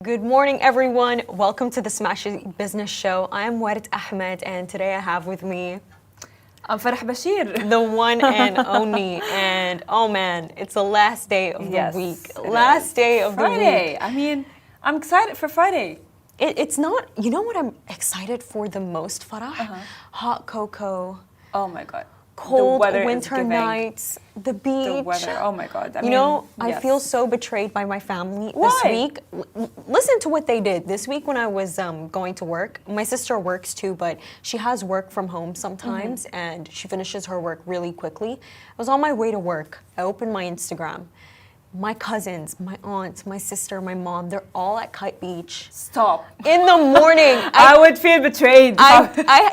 Good morning, everyone. Welcome to the Smash Business Show. I'm Warid Ahmed, and today I have with me I'm Farah Bashir. the one and only. And oh man, it's the last day of the week. Last day of Friday. the week. I mean, I'm excited for Friday. It's not, you know what I'm excited for the most, Farah? Hot cocoa. Oh my God. Cold winter nights, the beach. The weather, oh my God. I feel so betrayed by my family this week. Listen to what they did. This week when I was going to work, my sister works too, but she has work from home sometimes, and she finishes her work really quickly. I was on my way to work. I opened my Instagram. My cousins, my aunts, my sister, my mom, they're all at Kite Beach. Stop. In the morning. I would feel betrayed.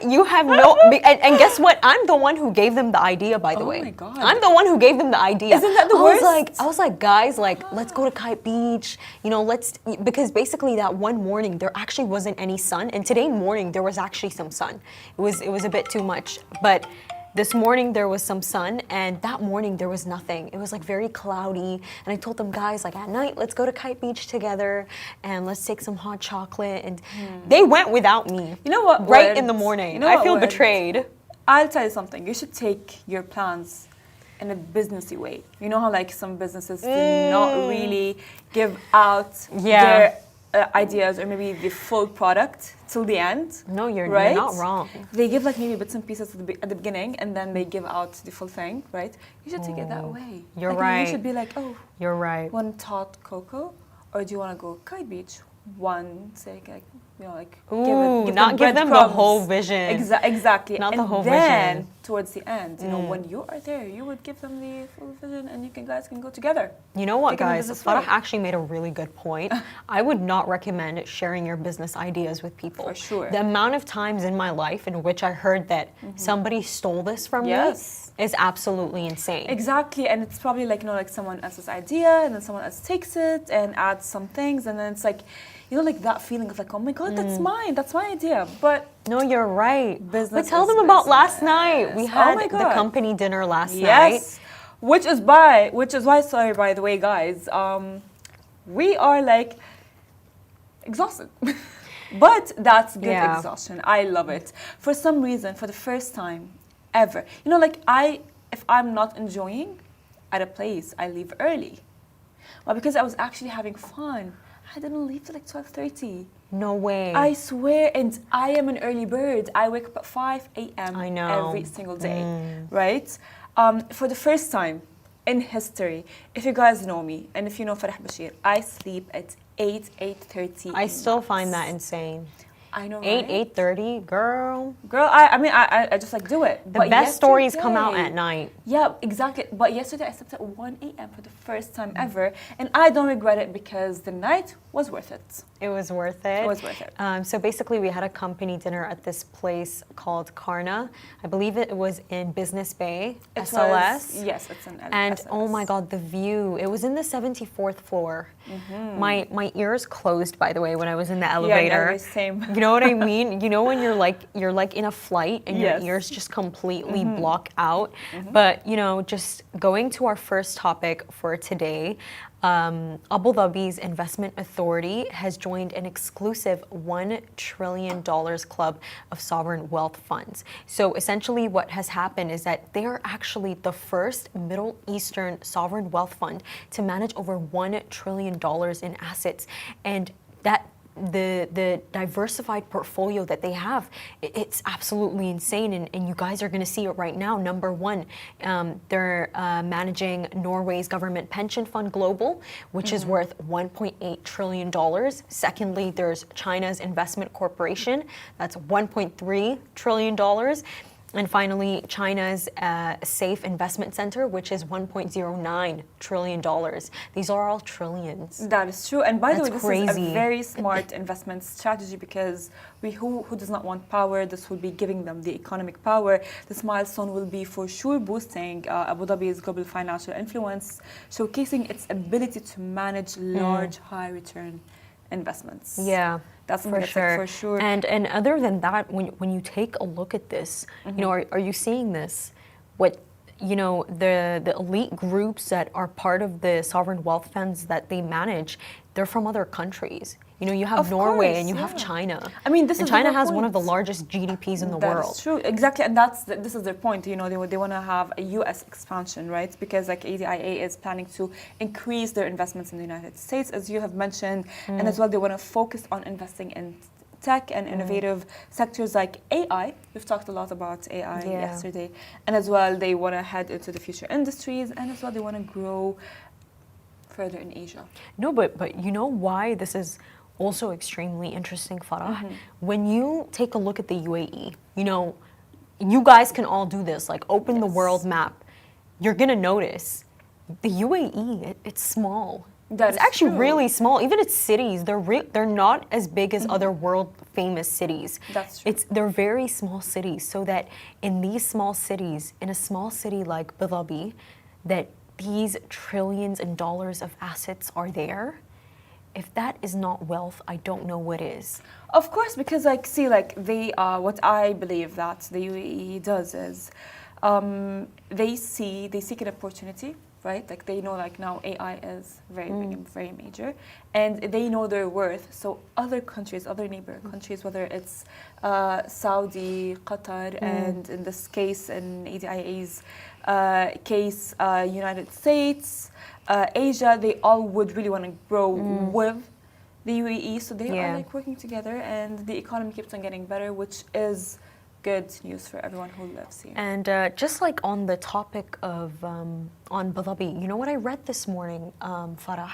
You have no, and guess what? I'm the one who gave them the idea, by the way. Oh my God. I'm the one who gave them the idea. Isn't that the worst? I was like, guys, let's go to Kite Beach. Because basically that one morning, there actually wasn't any sun. And today morning, there was actually some sun. It was a bit too much. But this morning there was some sun, and that morning there was nothing. It was like very cloudy, and I told them, guys, like at night, let's go to Kite Beach together, and let's take some hot chocolate. And they went without me. You know what? Right in the morning. I feel betrayed. I'll tell you something. You should take your plans in a businessy way. You know how like some businesses do not really give out their ideas or maybe the full product till the end. No, you're not wrong. They give like maybe bits and pieces at the beginning, and then they give out the full thing, right? You should take it that way. You're right. You should be like, you're right. Want hot cocoa, or do you want to go Kite Beach? One, say give them the whole vision. Exactly. Not and the whole then, vision. Towards the end, when you are there, you would give them the full vision, and you guys can go together. You know what, guys? Farah actually made a really good point. I would not recommend sharing your business ideas with people. For sure. The amount of times in my life in which I heard that somebody stole this from me is absolutely insane. Exactly, and it's probably like someone else's idea, and then someone else takes it and adds some things, and then it's like, like that feeling of like, oh my God, that's mine, that's my idea. But no, you're right. Business. But tell them about last night. We had the company dinner last night. Which is why, sorry, by the way, guys, we are like exhausted. But that's good exhaustion. I love it. For some reason, for the first time ever, if I'm not enjoying at a place, I leave early. Well, because I was actually having fun, I didn't leave till like 12:30. No way. I swear, and I am an early bird. I wake up at 5 a.m. I know. Every single day, right? For the first time in history, if you guys know me, and if you know Farah Bashir, I sleep at 8:30. I still find that insane. I know, right? 8:30, girl. I just like do it. The best stories come out at night. Yeah, exactly. But yesterday I slept at 1 a.m. for the first time ever, and I don't regret it because the night was worth it. It was worth it. It was worth it. So basically, we had a company dinner at this place called Karna. I believe it was in Business Bay, SLS. Yes, it's in SLS. And oh my God, the view! It was in the 74th floor. My ears closed, by the way, when I was in the elevator. Yeah, same. You know what I mean? You know when you're like in a flight and your ears just completely block out. But just going to our first topic for today. Abu Dhabi's Investment Authority has joined an exclusive $1 trillion club of sovereign wealth funds. So essentially what has happened is that they are actually the first Middle Eastern sovereign wealth fund to manage over $1 trillion in assets. And that the diversified portfolio that they have, it's absolutely insane, and you guys are going to see it right now. Number one, they're managing Norway's government pension fund Global, which is worth $1.8 trillion. Secondly, there's China's investment corporation, that's $1.3 trillion. And finally, China's Safe Investment Center, which is $1.09 trillion. These are all trillions. That is true. And by the way, this crazy. is a very smart investment strategy because who does not want power? This will be giving them the economic power. This milestone will be for sure boosting Abu Dhabi's global financial influence, showcasing its ability to manage large, high-return investments. Yeah. That's for sure. And other than that, when you take a look at this, are you seeing this? What the elite groups that are part of the sovereign wealth funds that they manage, they're from other countries. You know, you have Of Norway course, and you have yeah. China. I mean, this and is China the has whole one of the point. largest GDPs in the That world. is true, exactly, and this is their point. You know, they want to have a U.S. expansion, right? Because like ADIA is planning to increase their investments in the United States, as you have mentioned, and as well they want to focus on investing in tech and innovative sectors like AI. We've talked a lot about AI yesterday, and as well they want to head into the future industries, and as well they want to grow further in Asia. No, but you know why this is also extremely interesting, Farah? When you take a look at the UAE, you know, you guys can all do this, like open the world map. You're gonna notice the UAE, it's small. It's actually really small. Even its cities, they're not as big as other world famous cities. That's true. They're very small cities, so that in these small cities, in a small city like Abu Dhabi, that these trillions in dollars of assets are there. If that is not wealth, I don't know what is. Of course, because like see, like they what I believe that the UAE does is they seek an opportunity, right? Like they know like now AI is very big and very major, and they know their worth. So other countries, other neighbor countries, whether it's Saudi, Qatar, and in this case, in ADIA's case, United States, Asia, they all would really want to grow with the UAE. So they are like working together, and the economy keeps on getting better, which is good news for everyone who lives here. And just like on the topic of on Abu Dhabi, you know what I read this morning, Farah?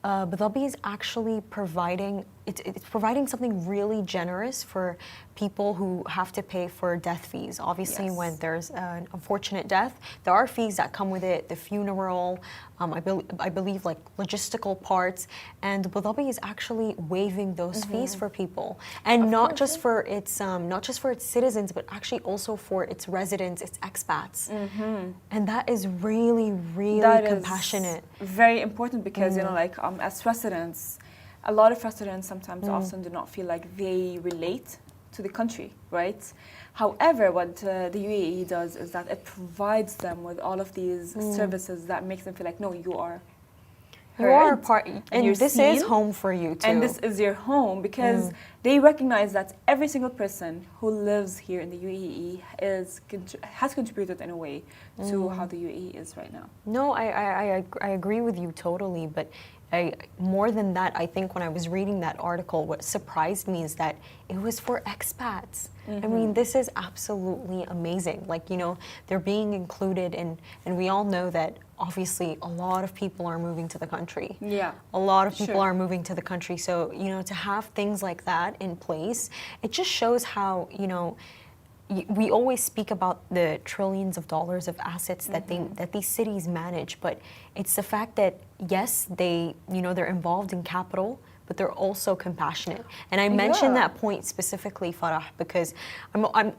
Abu Dhabi is actually providing it's providing something really generous for people who have to pay for death fees. Obviously, when there's an unfortunate death, there are fees that come with it, the funeral, I believe like logistical parts, and Abu Dhabi is actually waiving those fees for people, and not just for its citizens, but actually also for its residents, its expats, and that is really, really compassionate. Very important because you know, like as residents, a lot of residents sometimes often do not feel like they relate to the country, right? However, what the UAE does is that it provides them with all of these services that makes them feel like, no, you are heard, you are a part, and this seen, is home for you too. and this is your home, because they recognize that every single person who lives here in the UAE has contributed in a way to how the UAE is right now. No, I agree with you totally, but more than that, I think when I was reading that article, what surprised me is that it was for expats. I mean, this is absolutely amazing. Like, you know, they're being included, and we all know that obviously a lot of people are moving to the country. Yeah. A lot of people are moving to the country. So, you know, to have things like that in place, it just shows how, you know, we always speak about the trillions of dollars of assets that that these cities manage, but it's the fact that yes, they're involved in capital, but they're also compassionate. And I mentioned that point specifically, Farah, because I'm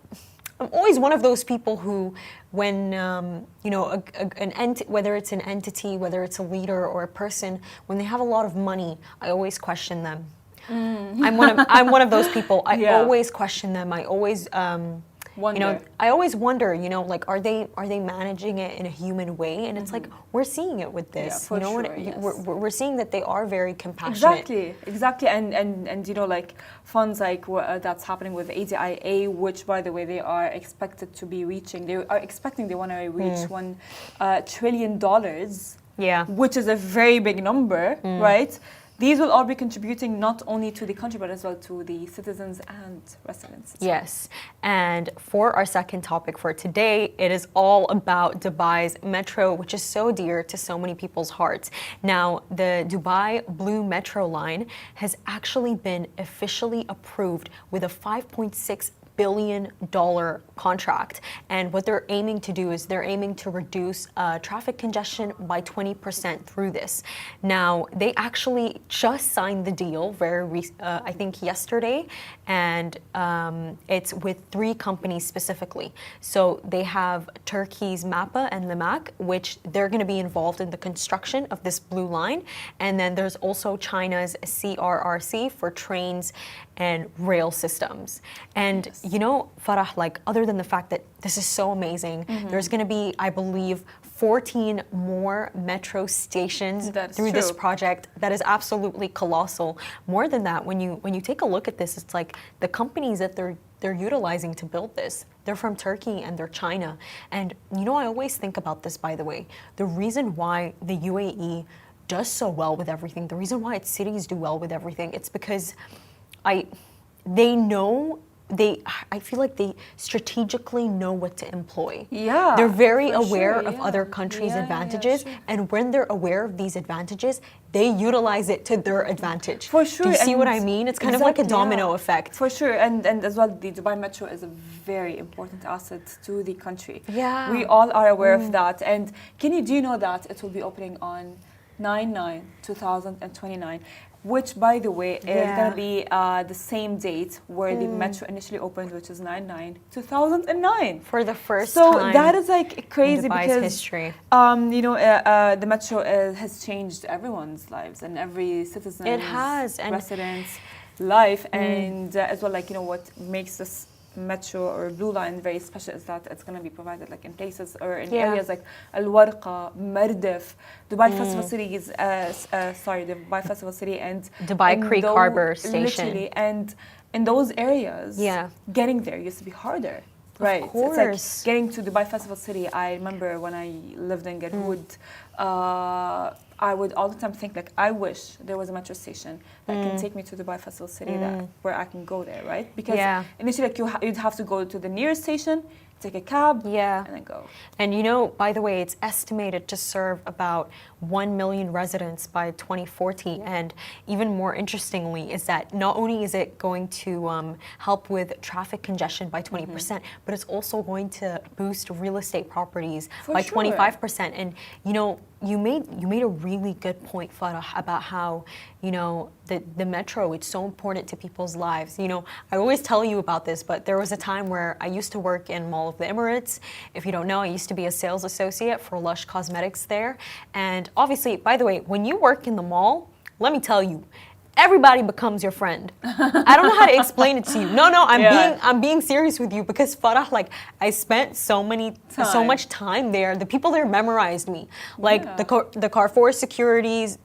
always one of those people who, when you know, whether it's an entity, whether it's a leader or a person, when they have a lot of money, I always question them. I'm one of those people. I always question them. I always wonder. You know, I always wonder, you know, like, are they managing it in a human way? And it's like, we're seeing it with this. Yeah, you know, we're seeing that they are very compassionate. Exactly. And you know, like funds like that's happening with ADIA, which by the way they are expected to be reaching. They want to reach $1 trillion. Yeah. Which is a very big number, right? These will all be contributing not only to the country, but as well to the citizens and residents. Yes. And for our second topic for today, it is all about Dubai's metro, which is so dear to so many people's hearts. Now, the Dubai Blue Metro line has actually been officially approved with a $5.6 billion contract, and what they're aiming to do is they're aiming to reduce traffic congestion by 20% through this. Now, they actually just signed the deal I think yesterday, and it's with 3 companies specifically. So they have Turkey's MAPA and Limak, which they're going to be involved in the construction of this blue line, and then there's also China's CRRC for trains and rail systems. And you know, Farah, like, other than the fact that this is so amazing, there's going to be, I believe, 14 more metro stations through this project. That is absolutely colossal. More than that, when you take a look at this, it's like the companies that they're utilizing to build this, they're from Turkey and they're China. And you know, I always think about this, by the way. The reason why the UAE does so well with everything, the reason why its cities do well with everything, it's because I feel like they strategically know what to employ. Yeah, they're very aware of other countries' advantages, and when they're aware of these advantages, they utilize it to their advantage. For sure. Do you see what I mean? It's kind of like a domino effect. For sure, and as well, the Dubai Metro is a very important asset to the country. Yeah. We all are aware of that. And do you know that it will be opening on 9/9/2029? Which, by the way, is going to be the same date where the metro initially opened, which is 9/9/2009. For the first time. time. So that is like crazy in Dubai's because history. The metro has changed everyone's lives and every citizen's resident's life, and as well, like, you know, what makes this metro or blue line very special is that it's going to be provided like in places or in areas like Al Warqa, Mardif, Dubai Festival City is the Dubai Festival City and Dubai Creek Harbor Station. Literally, and in those areas, getting there used to be harder. Right. Of course. It's like getting to Dubai Festival City. I remember when I lived in Garhoud, I would all the time think like, I wish there was a metro station that can take me to Dubai Festival City where I can go there, right? Because initially, like you'd have to go to the nearest station, take a cab, and then go. And you know, by the way, it's estimated to serve about 1 million residents by 2040. And even more interestingly is that not only is it going to help with traffic congestion by 20%, but it's also going to boost real estate properties by 25%. And you know, you made a really good point, Farah, about how, you know, the metro, it's so important to people's lives. You know, I always tell you about this, but there was a time where I used to work in Mall of the Emirates. If you don't know, I used to be a sales associate for Lush Cosmetics there. And obviously, by the way, when you work in the mall, let me tell you, everybody becomes your friend. I don't know how to explain it to you. No, I'm being serious with you because Farah, like, I spent so much time there. The people there memorized me. Like the Carrefour securities,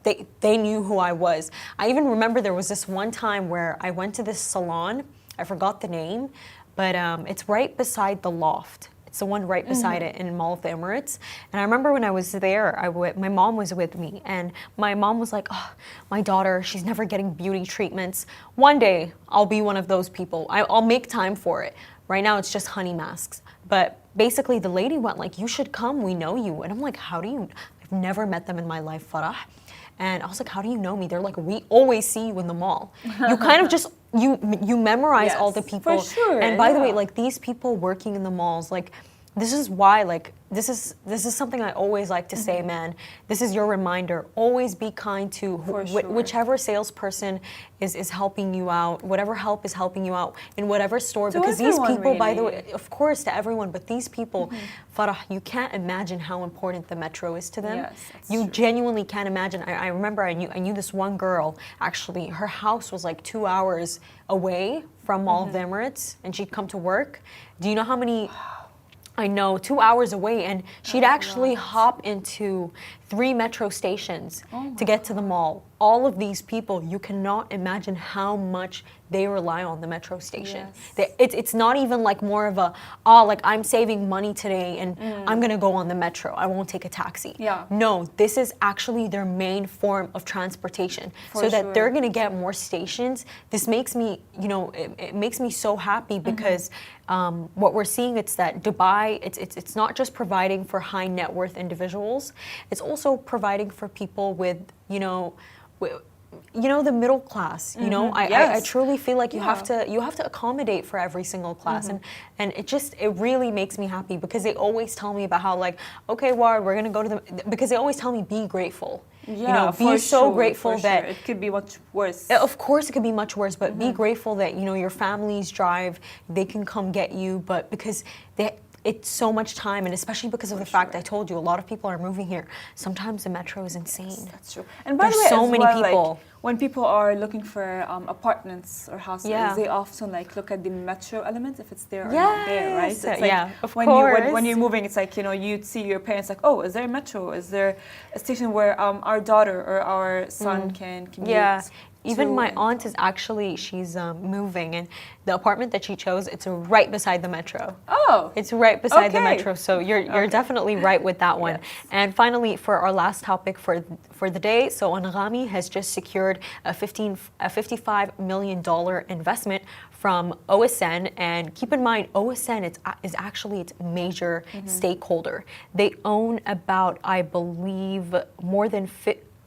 they knew who I was. I even remember there was this one time where I went to this salon. I forgot the name, but it's right beside the Loft. It's the one right beside it in Mall of the Emirates. And I remember when I was there, my mom was with me, and my mom was like, oh, my daughter, she's never getting beauty treatments. One day, I'll be one of those people. I'll make time for it. Right now, it's just honey masks. But basically, the lady went like, you should come, we know you. And I'm like, how do you? I've never met them in my life, Farah. And I was like, how do you know me? They're like, we always see you in the mall. You kind of just, you memorize all the people. For sure. And by the way, like these people working in the malls, like this is why, like, this is something I always like to say, man. This is your reminder. Always be kind to whichever salesperson is helping you out, whatever help is helping you out in whatever store. To because these people, really. by the way, of course, to everyone, but these people, Farah, you can't imagine how important the metro is to them. Yes, that's you true. Genuinely can't imagine. I remember I knew this one girl, actually, her house was like 2 hours away from Mall of the Emirates, and she'd come to work. Do you know how many... I know, 2 hours away, and she'd actually hop into 3 metro stations to get to the mall. All of these people, you cannot imagine how much they rely on the metro station. Yes. It's not even like more of a, like I'm saving money today and I'm gonna go on the metro. I won't take a taxi. No, this is actually their main form of transportation. So that they're gonna get more stations. This makes me, you know, it makes me so happy because what we're seeing, it's that Dubai, it's not just providing for high net worth individuals, it's also providing for people with, you know, the middle class. You know, I truly feel like you have to accommodate for every single class, and it really makes me happy because they always tell me about how, like, okay, Ward, we're gonna go to because they always tell me be grateful. You know, be so grateful that it could be much worse. Of course, it could be much worse, but be grateful that, you know, your families drive, they can come get you, but because it's so much time, and especially because of the fact I told you a lot of people are moving here. Sometimes the metro is insane. Yes, that's true. And by the way, so many people. Like, when people are looking for apartments or houses, they often like look at the metro element if it's there or not there, right? It's like of when course. When you're moving, it's like, you know, you'd see your parents like, oh, is there a metro? Is there a station where our daughter or our son can commute? Yeah. Even my aunt is actually, she's moving, and the apartment that she chose, it's right beside the metro. Oh. It's right beside the metro, so you're definitely right with that one. Yes. And finally, for our last topic for the day, so Anghami has just secured a $55 million investment from OSN, and keep in mind, OSN is actually its major stakeholder. They own about, I believe, more than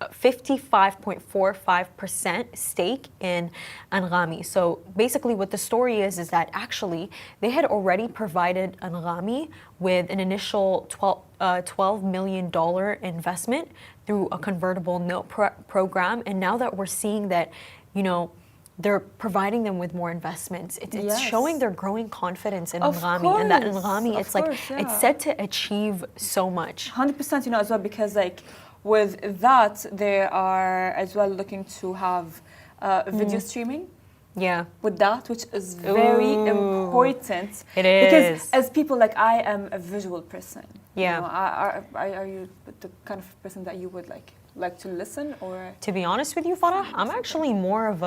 55.45% stake in Anghami. So basically what the story is that actually they had already provided Anghami with an initial $12 million investment through a convertible note program. And now that we're seeing that, you know, they're providing them with more investments. It's showing their growing confidence in Anghami, and that Anghami, it's it's set to achieve so much. 100%, you know, as well, because like, with that, they are as well looking to have video streaming. Yeah. With that, which is very important. It is. Because as people, like, I am a visual person. Yeah. You know, are you the kind of person that you would like to listen, or? To be honest with you, Farah, I'm actually more of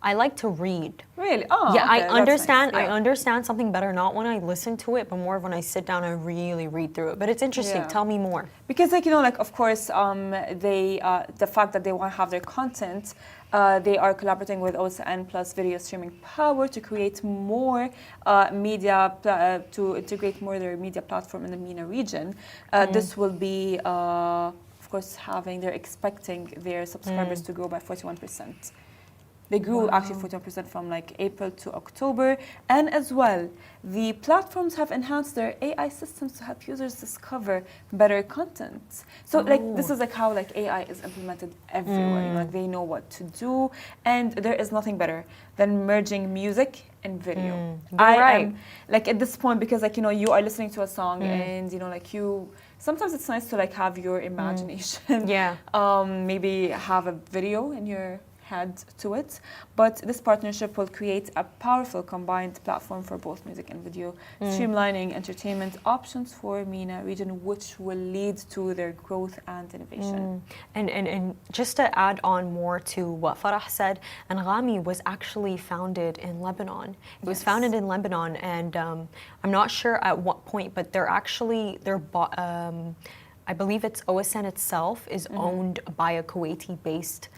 I like to read. Really? Oh, yeah. Okay, I understand. nice. I understand something better not when I listen to it, but more when I sit down and really read through it. But it's interesting. Tell me more. Because, like, you know, like, of course, the fact that they want to have their content, they are collaborating with OSN plus video streaming power to create more media to integrate more their media platform in the MENA region. This will be. Of course, they're expecting their subscribers to grow by 41%. They grew actually 41% from like April to October. And as well, the platforms have enhanced their AI systems to help users discover better content. So like this is like how like AI is implemented everywhere. You know, like they know what to do, and there is nothing better than merging music and video. I am like at this point, because like, you know, you are listening to a song and, you know, like sometimes it's nice to like have your imagination. Maybe have a video in your head to it. But this partnership will create a powerful combined platform for both music and video, streamlining entertainment options for MENA region, which will lead to their growth and innovation. And just to add on more to what Farah said, Anghami was actually founded in Lebanon. It was founded in Lebanon, and I'm not sure at what point, but I believe it's OSN itself is owned by a Kuwaiti-based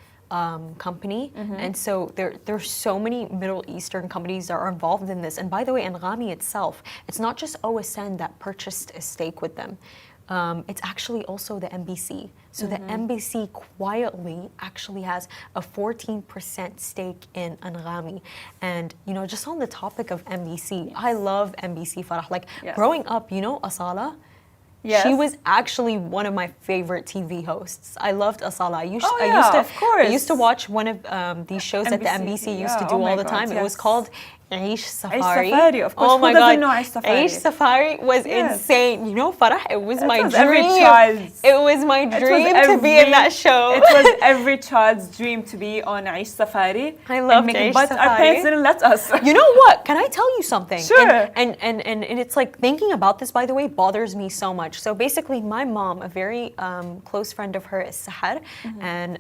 company, and so there's so many Middle Eastern companies that are involved in this. And by the way, Anghami itself, it's not just OSN that purchased a stake with them. It's actually also the MBC. So the MBC quietly actually has a 14% stake in Anghami. And, you know, just on the topic of MBC, I love MBC, Farah. Like, growing up, you know, Asala? Yes. She was actually one of my favorite TV hosts. I loved Asala. I used to watch one of these shows that the MBC used to do all the time. It was called Aish Safari. Aish Safari, of course. Oh my God. Know Aish Safari? Aish Safari was insane. You know, Farah, it was my dream. It was my dream to be in that show. It was every child's dream to be on Aish Safari. I loved Aish Safari. But our parents didn't let us. You know what? Can I tell you something? Sure. And it's like, thinking about this, by the way, bothers me so much. So basically, my mom, a very close friend of her is Sahar, and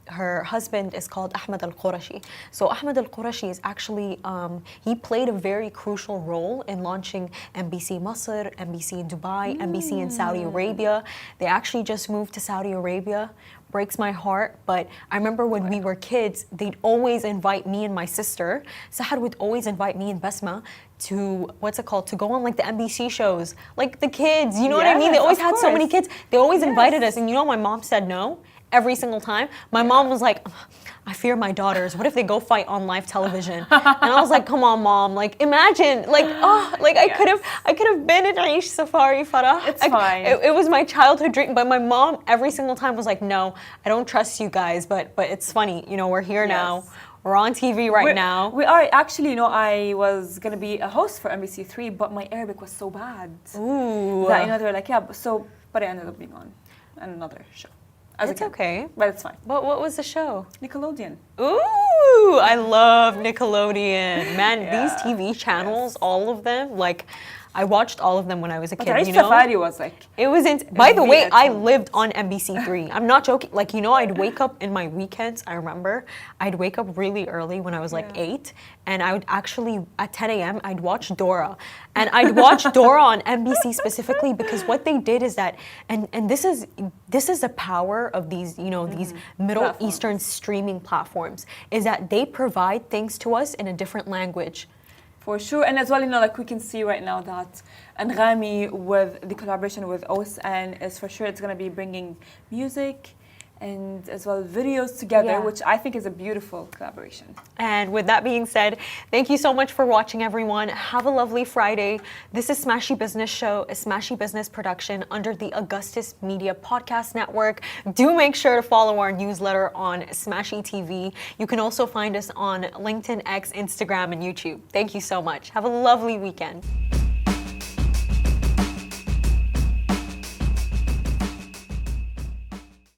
her husband is called Ahmed Al-Qurashi. So Ahmed Al-Qurashi is actually, he played a very crucial role in launching MBC Masr, MBC in Dubai, MBC in Saudi Arabia. They actually just moved to Saudi Arabia. Breaks my heart, but I remember when we were kids, they'd always invite me and my sister. Sahar would always invite me and Basma to, to go on like the MBC shows. Like the kids, you know what I mean? They always had so many kids. They always invited us, and you know my mom said no? Every single time. My mom was like, I fear my daughters. What if they go fight on live television? And I was like, come on, Mom. Like, imagine. Like, I could have been at Aish Safari, Farah. It's fine. It was my childhood dream. But my mom every single time was like, no, I don't trust you guys. But it's funny. You know, we're here now. We're on TV right now. We are actually, you know, I was gonna be a host for NBC3, but my Arabic was so bad. Ooh. That, you know, they were like, yeah, but I ended up being on another show. It's okay. But it's fine. But what was the show? Nickelodeon. Ooh, I love Nickelodeon. Man, Yeah. these TV channels, all of them, like, I watched all of them when I was a kid, But you know? Safari was like... It was by the way, I excellent. lived on NBC3. I'm not joking. Like, you know, I'd wake up in my weekends, I remember. I'd wake up really early when I was like 8, and I would actually, at 10 a.m., I'd watch Dora. And I'd watch Dora on NBC specifically because what they did is that, and this is the power of these, you know, these Middle Eastern streaming platforms, is that they provide things to us in a different language. For sure, and as well, you know, like we can see right now that Anghami, with the collaboration with OSN, is for sure it's going to be bringing music and as well videos together, which I think is a beautiful collaboration. And with that being said, thank you so much for watching, everyone. Have a lovely Friday. This is Smashy Business Show, a Smashy Business production under the Augustus Media Podcast Network. Do make sure to follow our newsletter on Smashy TV. You can also find us on LinkedIn, X, Instagram, and YouTube. Thank you so much. Have a lovely weekend.